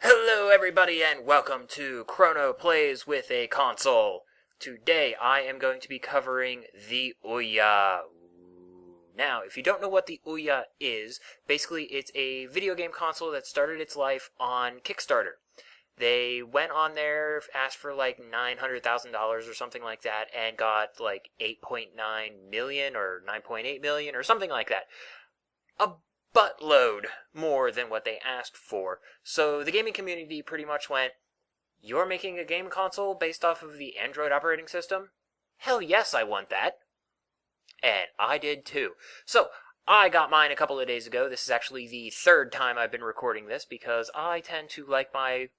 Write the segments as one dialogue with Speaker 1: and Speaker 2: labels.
Speaker 1: Hello everybody and welcome to Chrono Plays with a Console. Today I am going to be covering the OUYA. Now, if you don't know what the OUYA is, basically it's a video game console that started its life on Kickstarter. They went on there, asked for like $900,000 or something like that, and got like 8.9 million or 9.8 million or something like that. A buttload more than what they asked for. So the gaming community pretty much went, "You're making a game console based off of the Android operating system? Hell yes, I want that." And I did too. So I got mine a couple of days ago. This is actually the third time I've been recording this because I tend to like my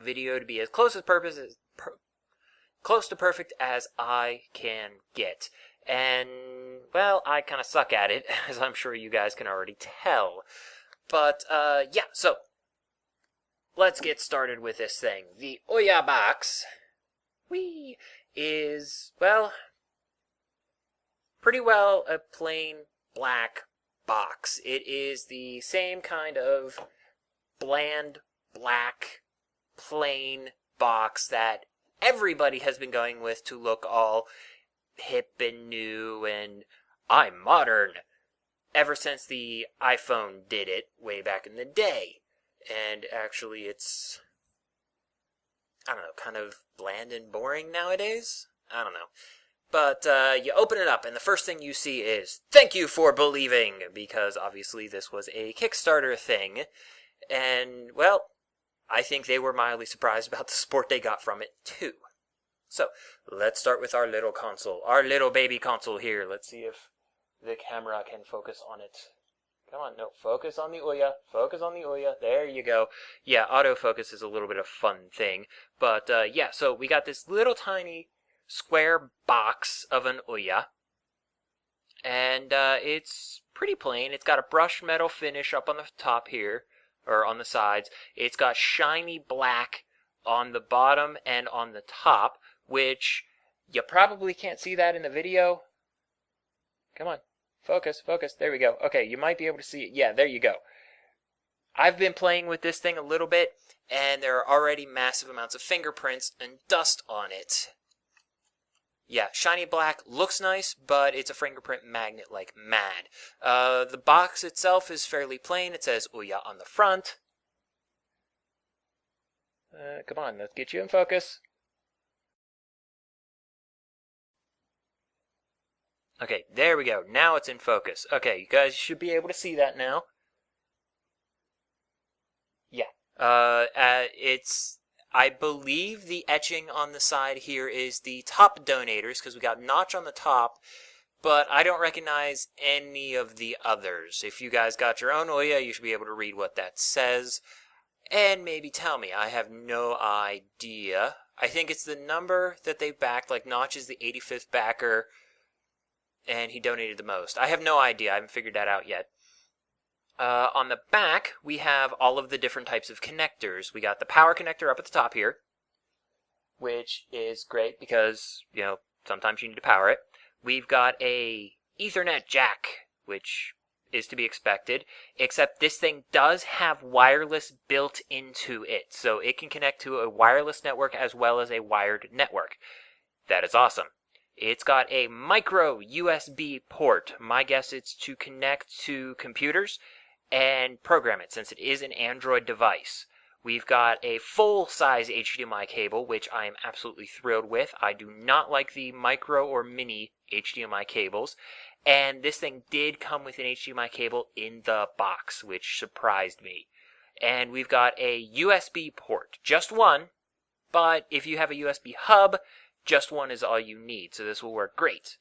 Speaker 1: video to be as close to perfect as I can get. And, well, I kind of suck at it, as I'm sure you guys can already tell. But, yeah, so, let's get started with this thing. The OUYA box, is, well, pretty well a plain black box. It is the same kind of bland, black, plain box that everybody has been going with to look all hip and new and I'm modern ever since the iPhone did it way back in the day. And actually it's, I don't know, kind of bland and boring nowadays? I don't know. But you open it up and the first thing you see is, "Thank you for believing," because obviously this was a Kickstarter thing. And, well, I think they were mildly surprised about the support they got from it too. So, let's start with our little console. Our little baby console here. Let's see if the camera can focus on it. Come on, no, focus on the OUYA. Focus on the OUYA. There you go. Yeah, autofocus is a little bit of a fun thing. But, yeah, so we got this little tiny square box of an OUYA. And, it's pretty plain. It's got a brushed metal finish up on the top here, or on the sides. It's got shiny black on the bottom and on the top, which you probably can't see that in the video. Come on, focus, focus. There we go. Okay, you might be able to see it. Yeah, there you go. I've been playing with this thing a little bit, and there are already massive amounts of fingerprints and dust on it. Yeah, shiny black looks nice, but it's a fingerprint magnet like mad. The box itself is fairly plain. It says OUYA on the front. Come on, let's get you in focus. Okay, there we go. Now it's in focus. Okay, you guys should be able to see that now. Yeah. I believe the etching on the side here is the top donators, because we got notch on the top, but I don't recognize any of the others. If you guys got your own OUYA, you should be able to read what that says, and maybe tell me. I have no idea. I think it's the number that they backed, like Notch is the 85th backer, and he donated the most. I have no idea. I haven't figured that out yet. On the back, we have all of the different types of connectors. We got the power connector up at the top here, which is great because, you know, sometimes you need to power it. We've got a Ethernet jack, which is to be expected, except this thing does have wireless built into it, so it can connect to a wireless network as well as a wired network. That is awesome. It's got a micro USB port. My guess it's to connect to computers and program it, since it is an Android device. We've got a full-size HDMI cable, which I am absolutely thrilled with. I do not like the micro or mini HDMI cables, and this thing did come with an HDMI cable in the box, which surprised me. And we've got a USB port, just one, but if you have a USB hub, just one is all you need, so this will work great.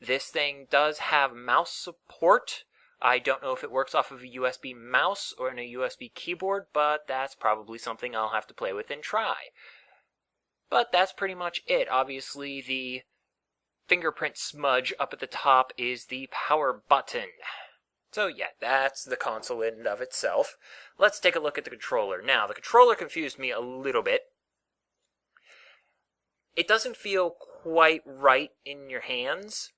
Speaker 1: This thing does have mouse support. I don't know if it works off of a USB mouse or in a USB keyboard, but that's probably something I'll have to play with and try. But that's pretty much it. Obviously, the fingerprint smudge up at the top is the power button. So yeah, that's the console in and of itself. Let's take a look at the controller. Now, the controller confused me a little bit. It doesn't feel quite right in your hands.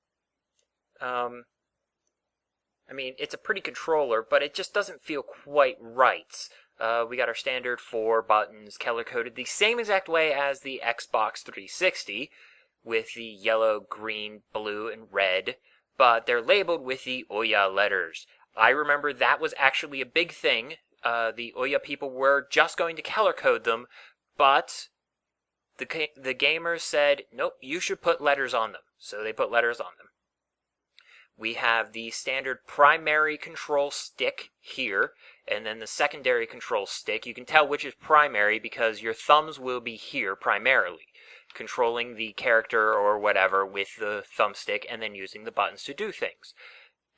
Speaker 1: I mean, it's a pretty controller, but it just doesn't feel quite right. We got our standard 4 buttons color-coded the same exact way as the Xbox 360, with the yellow, green, blue, and red, but they're labeled with the OUYA letters. I remember that was actually a big thing. The OUYA people were just going to color-code them, but the gamers said, nope, you should put letters on them. So they put letters on them. We have the standard primary control stick here, and then the secondary control stick. You can tell which is primary because your thumbs will be here primarily, controlling the character or whatever with the thumbstick and then using the buttons to do things.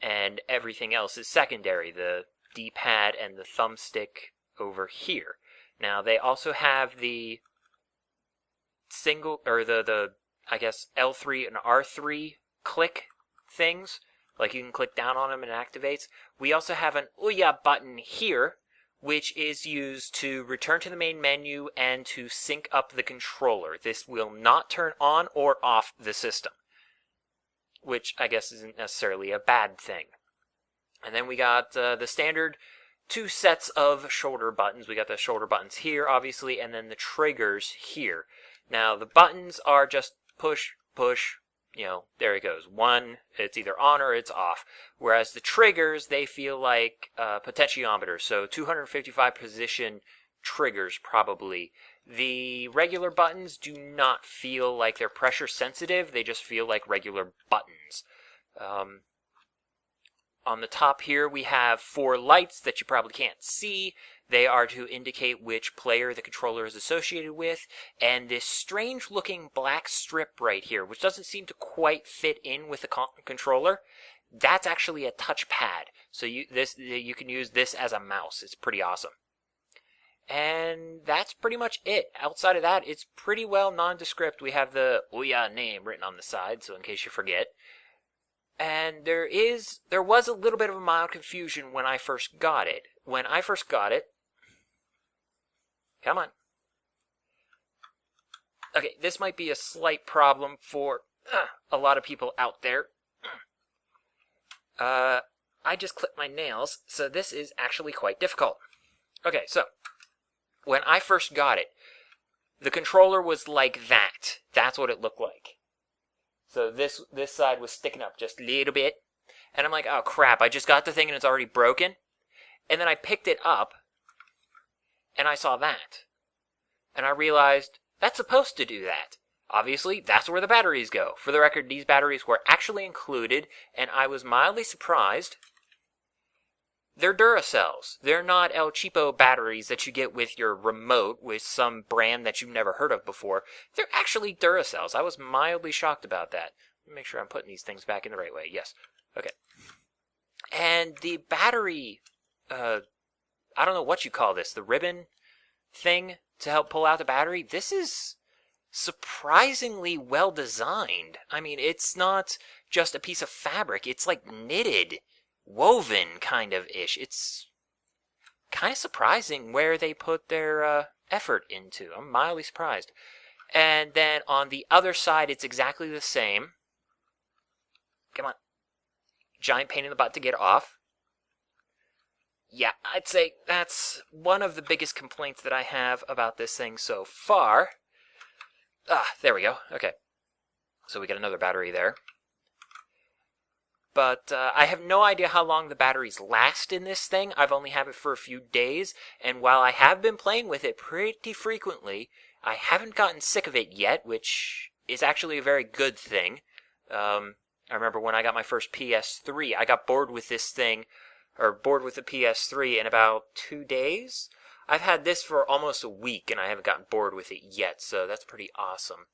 Speaker 1: And everything else is secondary, the D-pad and the thumbstick over here. Now they also have the single, or the I guess L3 and R3 click things. Like you can click down on them and it activates. We also have an OUYA button here, which is used to return to the main menu and to sync up the controller. This will not turn on or off the system, which I guess isn't necessarily a bad thing. And then we got the standard 2 sets of shoulder buttons. We got the shoulder buttons here, obviously, and then the triggers here. Now, the buttons are just push, push, there it goes. One, it's either on or it's off. Whereas the triggers, they feel like potentiometers, so 255 position triggers probably. The regular buttons do not feel like they're pressure sensitive, they just feel like regular buttons. On the top here, we have 4 lights that you probably can't see. They are to indicate which player the controller is associated with, and this strange looking black strip right here, which doesn't seem to quite fit in with the controller, that's actually a touchpad. So you can use this as a mouse. It's pretty awesome. And that's pretty much it. Outside of that, it's pretty well nondescript. We have the OUYA name written on the side, so in case you forget. And there was a little bit of a mild confusion when I first got it. When I first got it, come on. Okay, this might be a slight problem for a lot of people out there. I just clipped my nails, so this is actually quite difficult. Okay, so when I first got it, the controller was like that. That's what it looked like. So this side was sticking up just a little bit. And I'm like, oh crap, I just got the thing and it's already broken. And then I picked it up, and I saw that. And I realized, that's supposed to do that. Obviously, that's where the batteries go. For the record, these batteries were actually included, and I was mildly surprised. They're Duracells. They're not El Cheapo batteries that you get with your remote with some brand that you've never heard of before. They're actually Duracells. I was mildly shocked about that. Let me make sure I'm putting these things back in the right way. Yes. Okay. And the battery, I don't know what you call this, the ribbon thing to help pull out the battery, this is surprisingly well designed. I mean, it's not just a piece of fabric. It's like knitted, woven kind of ish. It's kind of surprising where they put their effort into. I'm mildly surprised. And then on the other side, it's exactly the same. Come on. Giant pain in the butt to get off. Yeah, I'd say that's one of the biggest complaints that I have about this thing so far. There we go. Okay. So we got another battery there. But I have no idea how long the batteries last in this thing. I've only had it for a few days, and while I have been playing with it pretty frequently, I haven't gotten sick of it yet, which is actually a very good thing. I remember when I got my first PS3, I got bored with this thing, or bored with the PS3 in about 2 days. I've had this for almost a week, and I haven't gotten bored with it yet, so that's pretty awesome.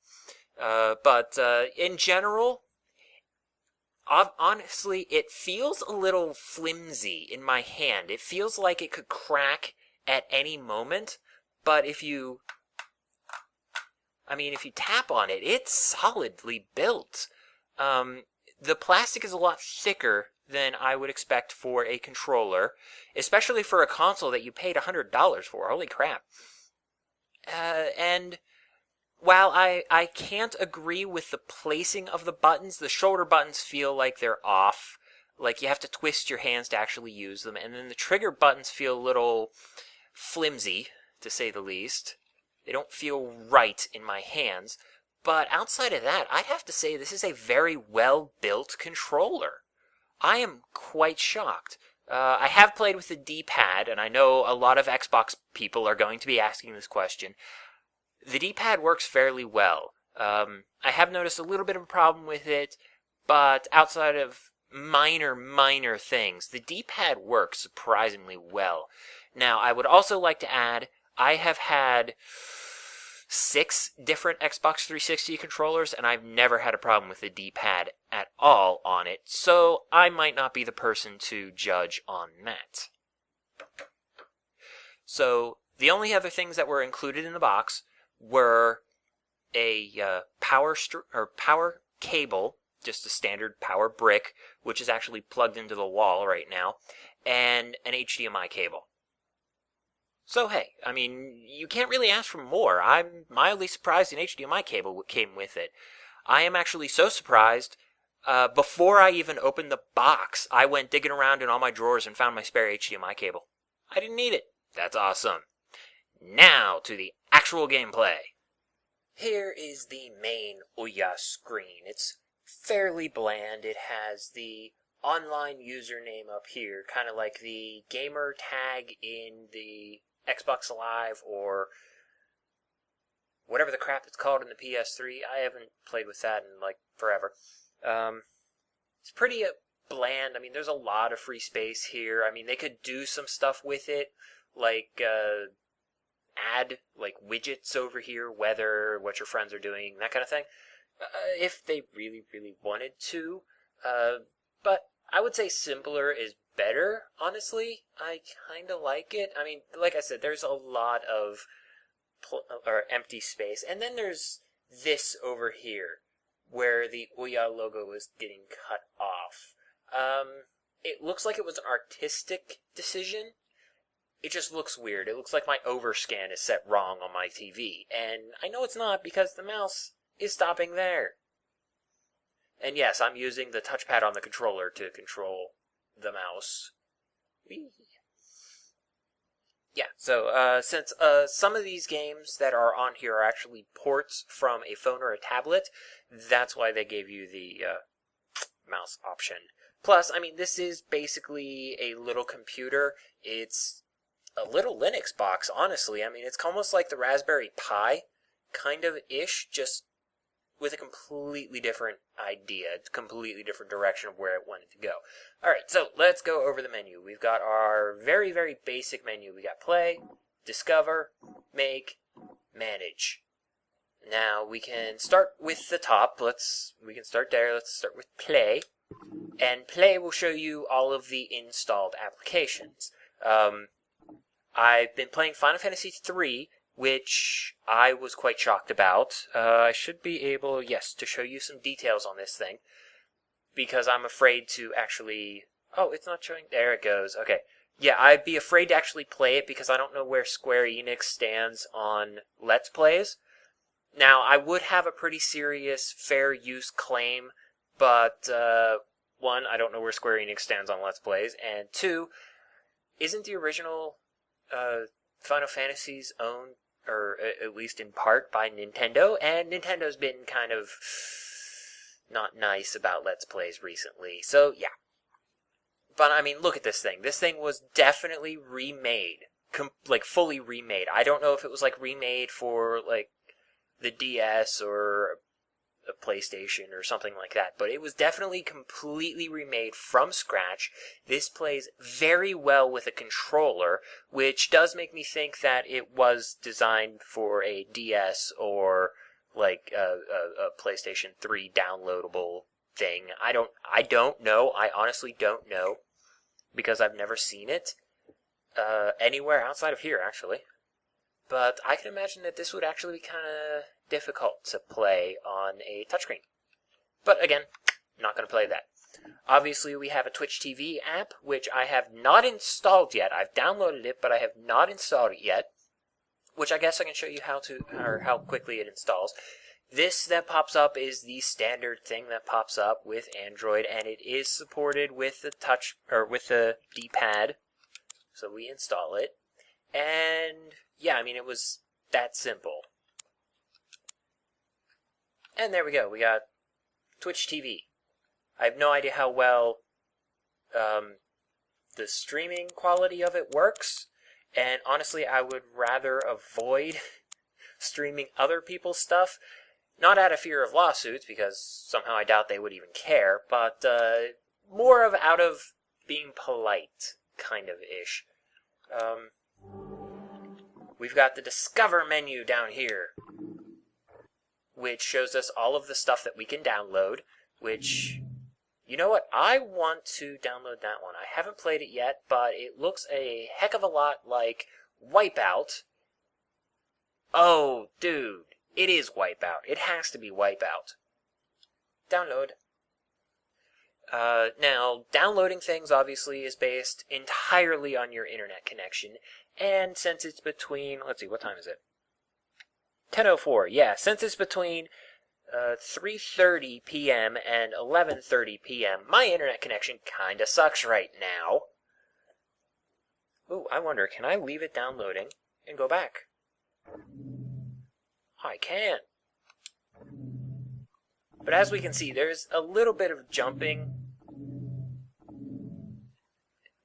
Speaker 1: But in general, honestly, it feels a little flimsy in my hand. It feels like it could crack at any moment, but if you tap on it, it's solidly built. The plastic is a lot thicker than I would expect for a controller, especially for a console that you paid $100 for. Holy crap. And while I can't agree with the placing of the buttons, the shoulder buttons feel like they're off. Like you have to twist your hands to actually use them. And then the trigger buttons feel a little flimsy, to say the least. They don't feel right in my hands. But outside of that, I'd have to say this is a very well-built controller. I am quite shocked. I have played with the D-pad, and I know a lot of Xbox people are going to be asking this question. The D-pad works fairly well. I have noticed a little bit of a problem with it, but outside of minor things, the D-pad works surprisingly well. Now, I would also like to add, I have had 6 different Xbox 360 controllers, and I've never had a problem with the D-pad at all on it, so I might not be the person to judge on that. So, the only other things that were included in the box were a power cable, just a standard power brick, which is actually plugged into the wall right now, and an HDMI cable. So hey, I mean, you can't really ask for more. I'm mildly surprised an HDMI cable came with it. I am actually so surprised, before I even opened the box, I went digging around in all my drawers and found my spare HDMI cable. I didn't need it. That's awesome. Now to the actual gameplay. Here is the main OUYA screen. It's fairly bland. It has the online username up here, kind of like the gamer tag in the Xbox Live or whatever the crap it's called in the PS3. I haven't played with that in like forever. It's pretty bland. I mean, there's a lot of free space here. I mean, they could do some stuff with it, like add like widgets over here, weather, what your friends are doing, that kind of thing, if they really wanted to. But I would say simpler is better, honestly. I kind of like it. I mean, like I said, there's a lot of empty space. And then there's this over here, where the OUYA logo is getting cut off. It looks like it was an artistic decision. It just looks weird. It looks like my overscan is set wrong on my TV. And I know it's not, because the mouse is stopping there. And yes, I'm using the touchpad on the controller to control the mouse. Whee! Yeah, so since some of these games that are on here are actually ports from a phone or a tablet, that's why they gave you the mouse option. Plus, I mean, this is basically a little computer. It's a little Linux box, honestly. I mean, it's almost like the Raspberry Pi, kind of ish, just with a completely different idea, completely different direction of where it wanted to go. Alright, so let's go over the menu. We've got our very basic menu. We got play, discover, make, manage. Now, we can start with the top. We can start there. Let's start with play. And play will show you all of the installed applications. I've been playing Final Fantasy III, which I was quite shocked about. I should be able, yes, to show you some details on this thing, because I'm afraid to actually... Oh, it's not showing... There it goes. Okay. Yeah, I'd be afraid to actually play it because I don't know where Square Enix stands on Let's Plays. Now, I would have a pretty serious fair use claim, but, 1, I don't know where Square Enix stands on Let's Plays, and 2, isn't the original Final Fantasy's owned, or at least in part, by Nintendo? And Nintendo's been kind of not nice about Let's Plays recently, so yeah. But, I mean, look at this thing. This thing was definitely remade. Fully remade. I don't know if it was, remade for, the DS or a PlayStation or something like that, but it was definitely completely remade from scratch. This plays very well with a controller, which does make me think that it was designed for a DS or a PlayStation 3 downloadable thing. I don't know. I honestly don't know, because I've never seen it anywhere outside of here, actually. But I can imagine that this would actually be kind of difficult to play on a touchscreen. But again, not going to play that. Obviously, we have a Twitch TV app, which I have not installed yet. I've downloaded it, but I have not installed it yet, which I guess I can show you how quickly it installs. This that pops up is the standard thing that pops up with Android, and it is supported with the with the D-pad. So we install it. And yeah, I mean, it was that simple. And there we go. We got Twitch TV. I have no idea how well the streaming quality of it works. And honestly, I would rather avoid streaming other people's stuff. Not out of fear of lawsuits, because somehow I doubt they would even care, but more of out of being polite, kind of ish. We've got the Discover menu down here, which shows us all of the stuff that we can download, which, you know what, I want to download that one. I haven't played it yet, but it looks a heck of a lot like Wipeout. Oh, dude, it is Wipeout. It has to be Wipeout. Download. Now, downloading things obviously is based entirely on your internet connection, and since it's between, let's see, what time is it? 10:04, yeah, since it's between 3:30 p.m. and 11:30 p.m., my internet connection kinda sucks right now. Ooh, I wonder, can I leave it downloading and go back? I can. But as we can see, there's a little bit of jumping.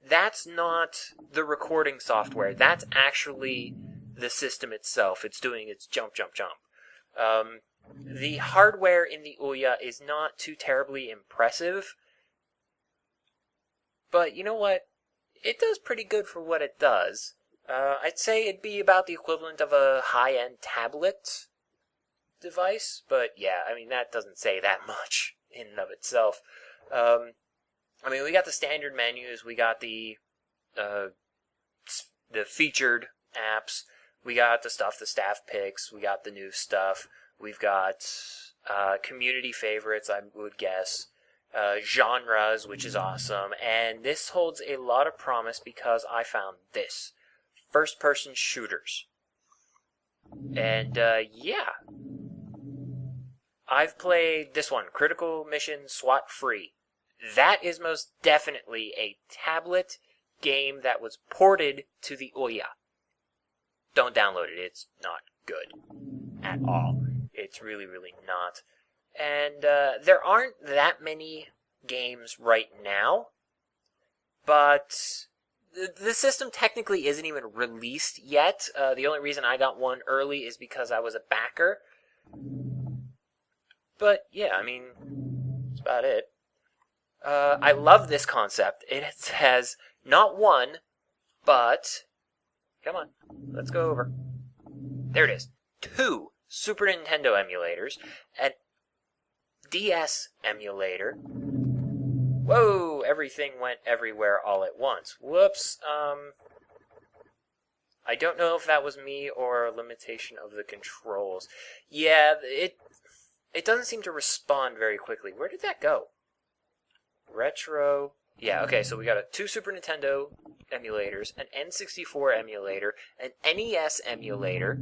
Speaker 1: That's not the recording software. That's actually the system itself. It's doing its jump, jump, jump. The hardware in the OUYA is not too terribly impressive. But you know what? It does pretty good for what it does. I'd say it'd be about the equivalent of a high-end tablet device, but yeah, I mean, that doesn't say that much in and of itself. I mean, we got the standard menus, we got the featured apps, we got the stuff the staff picks, we got the new stuff, we've got community favorites, I would guess, genres, which is awesome, and this holds a lot of promise because I found this. First-person shooters. And, yeah. I've played this one, Critical Mission SWAT Free. That is most definitely a tablet game that was ported to the OUYA. Don't download it, it's not good at all. It's really, really not. And there aren't that many games right now, but the system technically isn't even released yet. The only reason I got one early is because I was a backer. But yeah, I mean, that's about it. I love this concept. It has not one, but, come on, let's go over. There it is. 2 Super Nintendo emulators, an DS emulator. Whoa, everything went everywhere all at once. Whoops, I don't know if that was me or a limitation of the controls. Yeah, it doesn't seem to respond very quickly. Where did that go? Retro. Yeah, okay, so we got 2 Super Nintendo emulators, an N64 emulator, an NES emulator,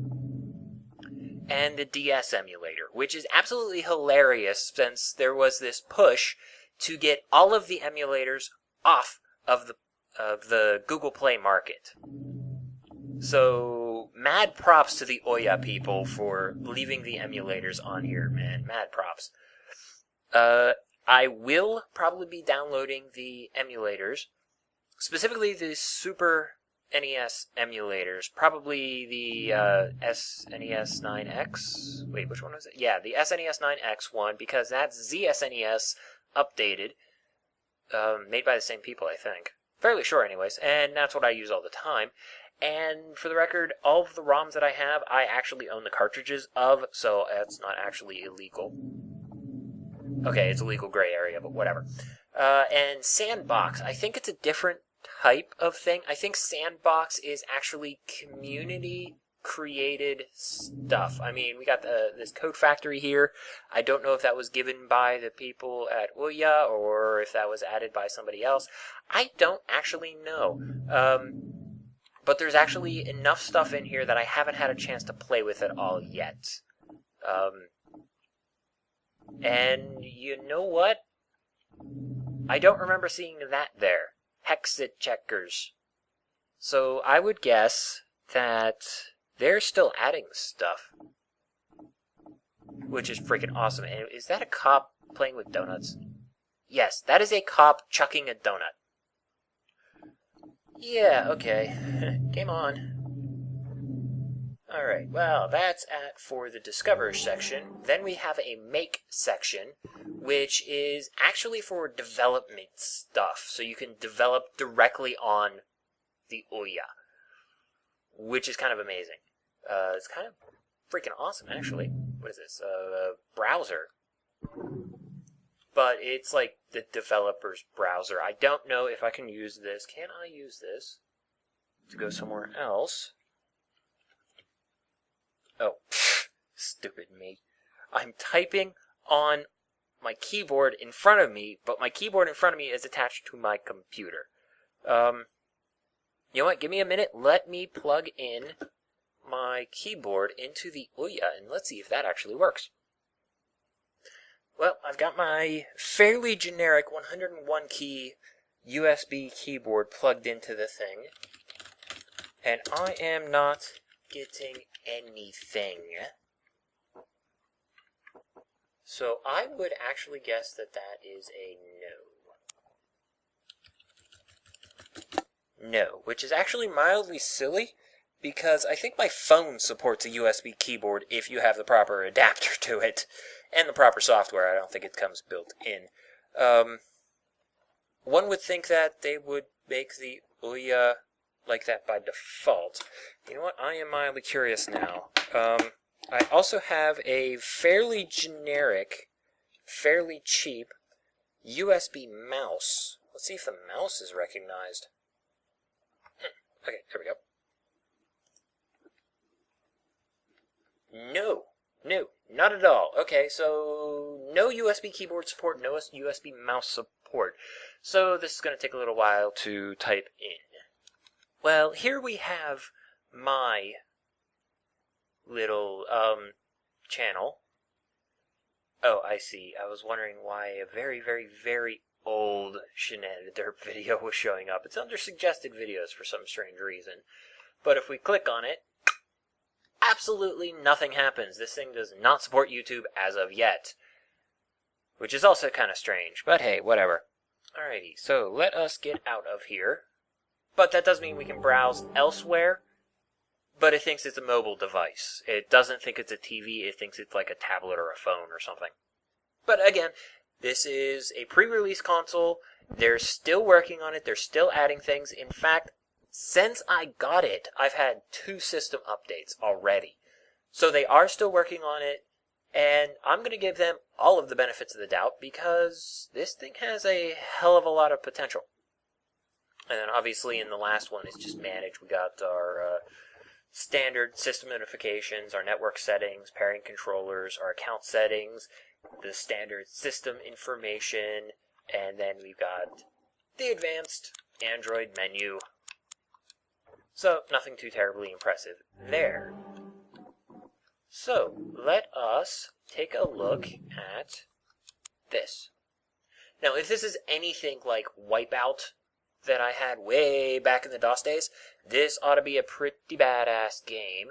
Speaker 1: and the DS emulator, which is absolutely hilarious since there was this push to get all of the emulators off of the Google Play market. So, mad props to the OUYA people for leaving the emulators on here, man. Mad props. I will probably be downloading the emulators, specifically the Super NES emulators, probably the SNES 9X. Wait, which one was it? Yeah, the SNES 9X one, because that's ZSNES updated, made by the same people, I think. Fairly sure, anyways, and that's what I use all the time. And for the record, all of the ROMs that I have, I actually own the cartridges of, so it's not actually illegal. Okay, it's a legal gray area, but whatever. And Sandbox, I think it's a different type of thing. I think Sandbox is actually community-created stuff. I mean, we got this Code Factory here. I don't know if that was given by the people at OUYA or if that was added by somebody else. I don't actually know. But there's actually enough stuff in here that I haven't had a chance to play with at all yet. And you know what? I don't remember seeing that there. Hexit checkers. So I would guess that they're still adding stuff, which is freaking awesome. And is that a cop playing with donuts? Yes, that is a cop chucking a donut. Yeah, okay. Game on. Alright, well, that's it for the Discover section. Then we have a Make section, which is actually for development stuff. So you can develop directly on the OUYA, which is kind of amazing. It's kind of freaking awesome, actually. What is this? Browser. But it's like the developer's browser. I don't know if I can use this. Can I use this to go somewhere else? Oh, stupid me. I'm typing on my keyboard in front of me, but my keyboard in front of me is attached to my computer. You know what? Give me a minute. Let me plug in my keyboard into the OUYA, and let's see if that actually works. Well, I've got my fairly generic 101 key USB keyboard plugged into the thing, and I am not getting anything. So I would actually guess that that is a no. No, which is actually mildly silly, because I think my phone supports a USB keyboard if you have the proper adapter to it, and the proper software. I don't think it comes built in. One would think that they would make the OUYA like that by default. You know what? I am mildly curious now. I also have a fairly generic, fairly cheap USB mouse. Let's see if the mouse is recognized. Okay, there we go. No, not at all. Okay, so no USB keyboard support, no USB mouse support. So this is going to take a little while to type in. Well, here we have my little channel. Oh, I see. I was wondering why a very, very, very old Shenanigans Derp video was showing up. It's under suggested videos for some strange reason. But if we click on it, absolutely nothing happens. This thing does not support YouTube as of yet, which is also kind of strange. But hey, whatever. Alrighty, so let us get out of here. But that does mean we can browse elsewhere, but it thinks it's a mobile device. It doesn't think it's a TV, it thinks it's like a tablet or a phone or something. But again, this is a pre-release console. They're still working on it, they're still adding things. In fact, since I got it, I've had 2 system updates already. So they are still working on it, and I'm going to give them all of the benefits of the doubt, because this thing has a hell of a lot of potential. And then obviously in the last one, it's just managed. We got our standard system notifications, our network settings, pairing controllers, our account settings, the standard system information, and then we've got the advanced Android menu. So nothing too terribly impressive there. So let us take a look at this. Now, if this is anything like Wipeout that I had way back in the DOS days, this ought to be a pretty badass game,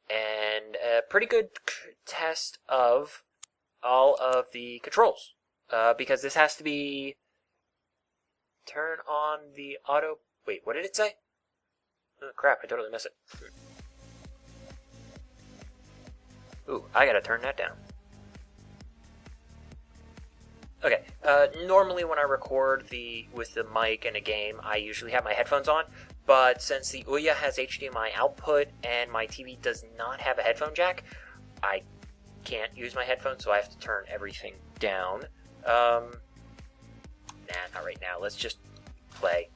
Speaker 1: and a pretty good test of all of the controls, because this has to be turn on the auto... Wait, what did it say? Oh crap, I totally missed it. Ooh, I gotta turn that down. Okay, normally when I record with the mic in a game, I usually have my headphones on, but since the OUYA has HDMI output and my TV does not have a headphone jack, I can't use my headphones, so I have to turn everything down. Nah, not right now. Let's just play.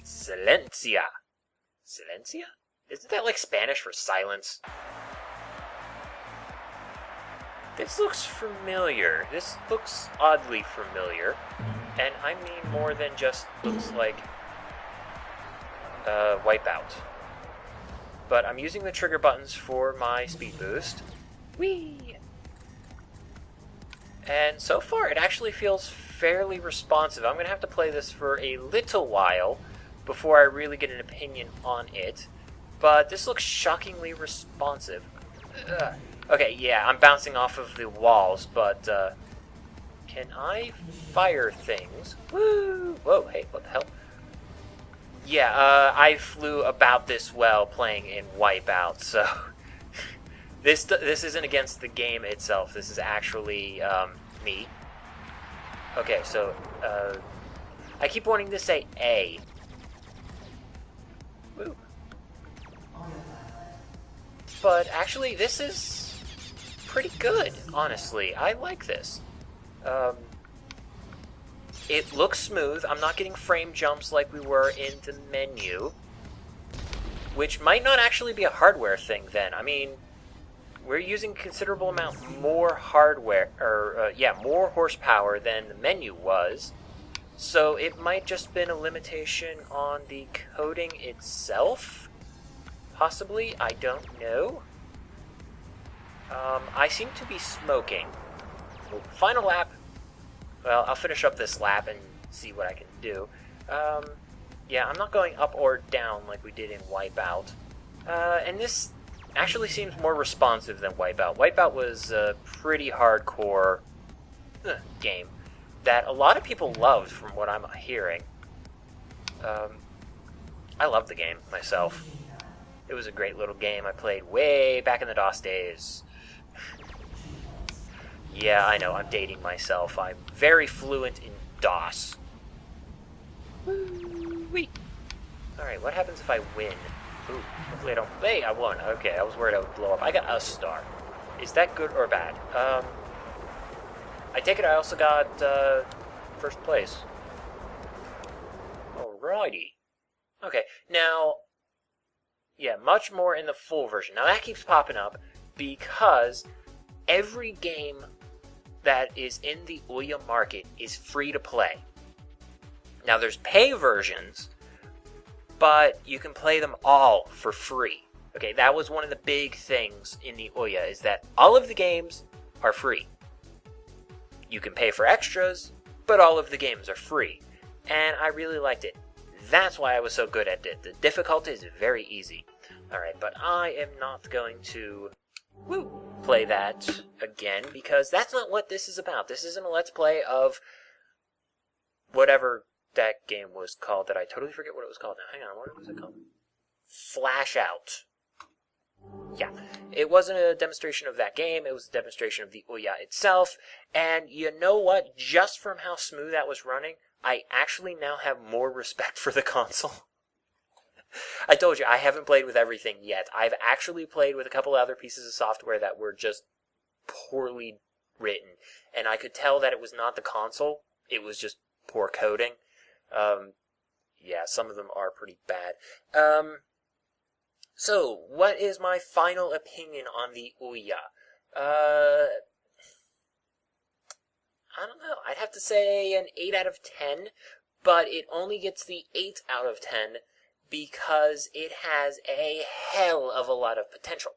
Speaker 1: Silencia. Silencia? Isn't that like Spanish for silence? This looks familiar. This looks oddly familiar. And I mean more than just looks like Wipeout. But I'm using the trigger buttons for my speed boost. Whee! And so far it actually feels fairly responsive. I'm going to have to play this for a little while before I really get an opinion on it. But this looks shockingly responsive. Ugh. Okay, yeah, I'm bouncing off of the walls, but, can I fire things? Woo! Whoa, hey, what the hell? Yeah, I flew about this well playing in Wipeout, so... this isn't against the game itself, this is actually, me. Okay, so, I keep wanting to say A. Woo. But actually, this is pretty good, honestly. I like this. It looks smooth. I'm not getting frame jumps like we were in the menu, which might not actually be a hardware thing then. I mean, we're using a considerable amount more hardware, or, more horsepower than the menu was, so it might just been a limitation on the coding itself? Possibly, I don't know. I seem to be smoking. Final lap. Well, I'll finish up this lap and see what I can do. Yeah, I'm not going up or down like we did in Wipeout. And this actually seems more responsive than Wipeout. Wipeout was a pretty hardcore game that a lot of people loved from what I'm hearing. I loved the game myself. It was a great little game I played way back in the DOS days. Yeah, I know, I'm dating myself. I'm very fluent in DOS. Woo-wee. Alright, what happens if I win? Ooh, hopefully I don't... Hey, I won. Okay, I was worried I would blow up. I got a star. Is that good or bad? I take it I also got, first place. Alrighty. Okay, now... Yeah, much more in the full version. Now that keeps popping up because every game that is in the OUYA market is free to play. Now there's pay versions, but you can play them all for free. Okay, that was one of the big things in the OUYA, is that all of the games are free. You can pay for extras, but all of the games are free. And I really liked it. That's why I was so good at it. The difficulty is very easy. Alright, but I am not going to play that again, because that's not what this is about. This isn't a Let's Play of whatever that game was called that I totally forget what it was called now. Hang on, what was it called? Flash Out. Yeah, it wasn't a demonstration of that game, it was a demonstration of the OUYA itself, and you know what? Just from how smooth that was running, I actually now have more respect for the console. I told you, I haven't played with everything yet. I've actually played with a couple other pieces of software that were just poorly written, and I could tell that it was not the console, it was just poor coding. Yeah, some of them are pretty bad. So, what is my final opinion on the OUYA? I don't know. I'd have to say an 8 out of 10, but it only gets the 8 out of 10 because it has a hell of a lot of potential.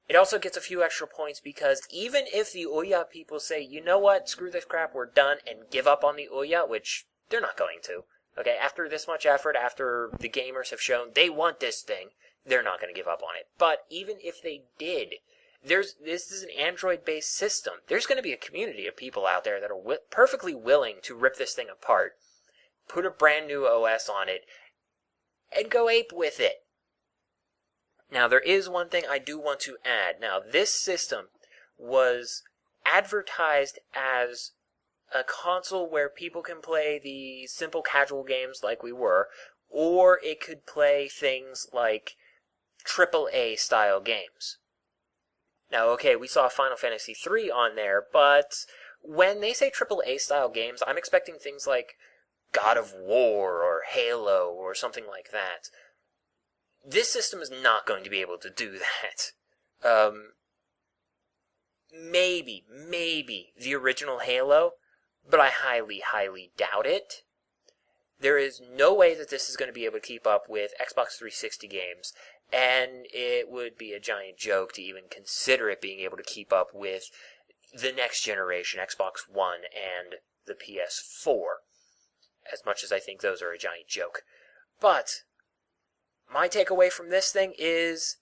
Speaker 1: It also gets a few extra points because even if the OUYA people say, you know what, screw this crap, we're done, and give up on the OUYA, which they're not going to. Okay, after this much effort, after the gamers have shown they want this thing, they're not going to give up on it. But even if they did, this is an Android-based system. There's going to be a community of people out there that are perfectly willing to rip this thing apart, put a brand new OS on it, and go ape with it. Now, there is one thing I do want to add. Now, this system was advertised as a console where people can play the simple casual games like we were, or it could play things like AAA style games. Now, okay, we saw Final Fantasy III on there, but when they say AAA style games, I'm expecting things like God of War or Halo or something like that. This system is not going to be able to do that. Maybe the original Halo, but I highly, highly doubt it. There is no way that this is going to be able to keep up with Xbox 360 games, and it would be a giant joke to even consider it being able to keep up with the next generation, Xbox One and the PS4. as much as I think those are a giant joke. But my takeaway from this thing is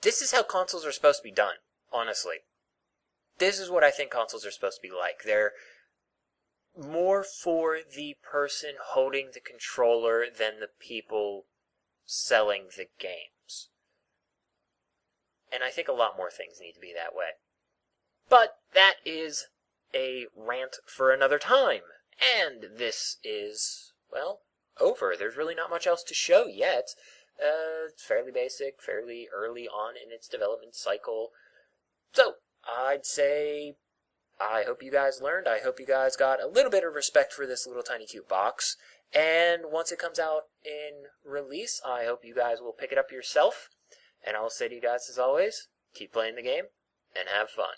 Speaker 1: this is how consoles are supposed to be done, honestly. This is what I think consoles are supposed to be like. They're more for the person holding the controller than the people selling the games. And I think a lot more things need to be that way. But that is a rant for another time. And this is, well, over. There's really not much else to show yet. It's fairly basic, fairly early on in its development cycle. So, I'd say I hope you guys learned. I hope you guys got a little bit of respect for this little tiny cute box. And once it comes out in release, I hope you guys will pick it up yourself. And I'll say to you guys, as always, keep playing the game and have fun.